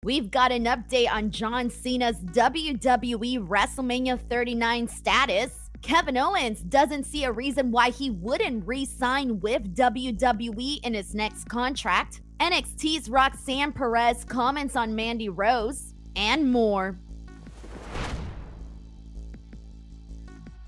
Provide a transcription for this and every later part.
We've got an update on John Cena's WWE WrestleMania 39 status. Kevin Owens doesn't see a reason why he wouldn't re sign with WWE in his next contract. NXT's Roxanne Perez comments on Mandy Rose, and more.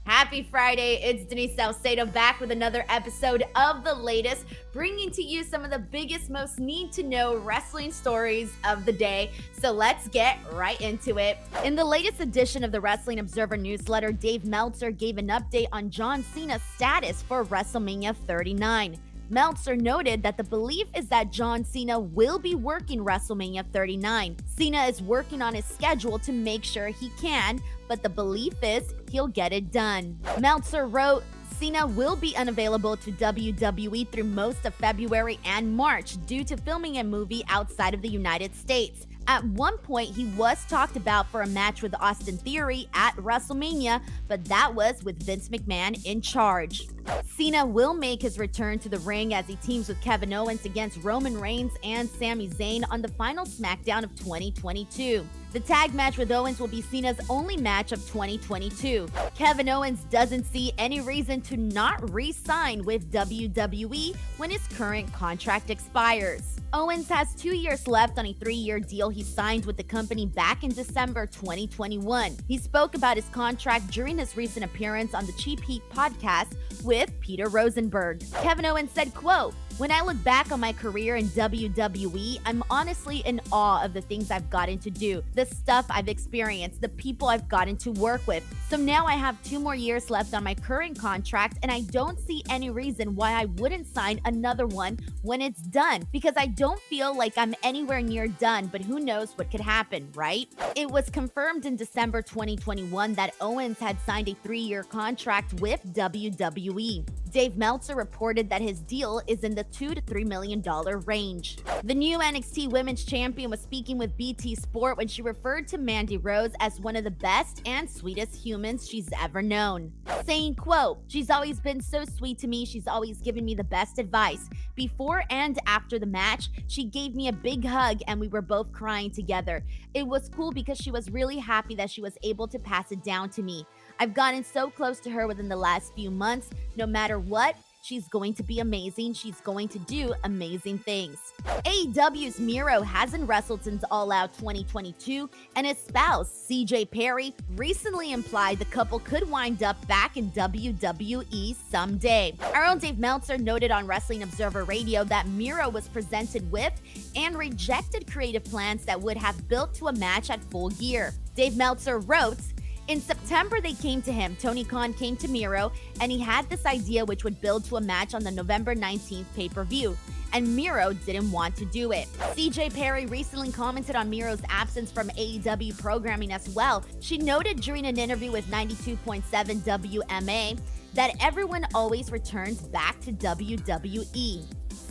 Happy Friday, it's Denise Salcedo back with another episode of The Latest, bringing to you some of the biggest, most need-to-know wrestling stories of the day. So let's get right into it. In the latest edition of the Wrestling Observer newsletter, Dave Meltzer gave an update on John Cena's status for WrestleMania 39. Meltzer noted that the belief is that John Cena will be working WrestleMania 39. Cena is working on his schedule to make sure he can, but the belief is he'll get it done. Meltzer wrote, Cena will be unavailable to WWE through most of February and March due to filming a movie outside of the United States. At one point, he was talked about for a match with Austin Theory at WrestleMania, but that was with Vince McMahon in charge. Cena will make his return to the ring as he teams with Kevin Owens against Roman Reigns and Sami Zayn on the final SmackDown of 2022. The tag match with Owens will be Cena's only match of 2022. Kevin Owens doesn't see any reason to not re-sign with WWE when his current contract expires. Owens has 2 years left on a 3-year deal he signed with the company back in December 2021. He spoke about his contract during his recent appearance on the Cheap Heat podcast with Peter Rosenberg. Kevin Owens said, quote, "When I look back on my career in WWE, I'm honestly in awe of the things I've gotten to do, the stuff I've experienced, the people I've gotten to work with. So now I have 2 more years left on my current contract, and I don't see any reason why I wouldn't sign another one when it's done, because I don't feel like I'm anywhere near done, but who knows what could happen, right?" It was confirmed in December 2021 that Owens had signed a 3-year contract with WWE. Dave Meltzer reported that his deal is in the $2 to $3 million range. The new NXT Women's Champion was speaking with BT Sport when she referred to Mandy Rose as one of the best and sweetest humans she's ever known, saying, quote, "She's always been so sweet to me, she's always given me the best advice. Before and after the match, she gave me a big hug and we were both crying together. It was cool because she was really happy that she was able to pass it down to me. I've gotten so close to her within the last few months. No matter what, she's going to be amazing. She's going to do amazing things." AEW's Miro hasn't wrestled since All Out 2022, and his spouse, CJ Perry, recently implied the couple could wind up back in WWE someday. Our own Dave Meltzer noted on Wrestling Observer Radio that Miro was presented with and rejected creative plans that would have built to a match at Full Gear. Dave Meltzer wrote, "In September, they came to him. Tony Khan came to Miro, and he had this idea which would build to a match on the November 19th pay-per-view. And Miro didn't want to do it." CJ Perry recently commented on Miro's absence from AEW programming as well. She noted during an interview with 92.7 WMA that everyone always returns back to WWE,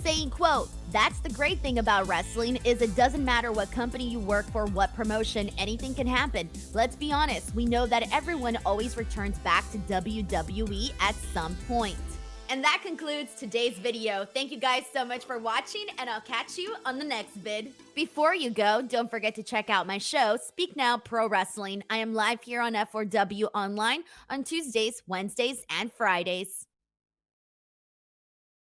saying, quote, "That's the great thing about wrestling is it doesn't matter what company you work for, what promotion, anything can happen. Let's be honest, we know that everyone always returns back to WWE at some point." And that concludes today's video. Thank you guys so much for watching, and I'll catch you on the next vid. Before you go, don't forget to check out my show, Speak Now Pro Wrestling. I am live here on F4W Online on Tuesdays, Wednesdays, and Fridays.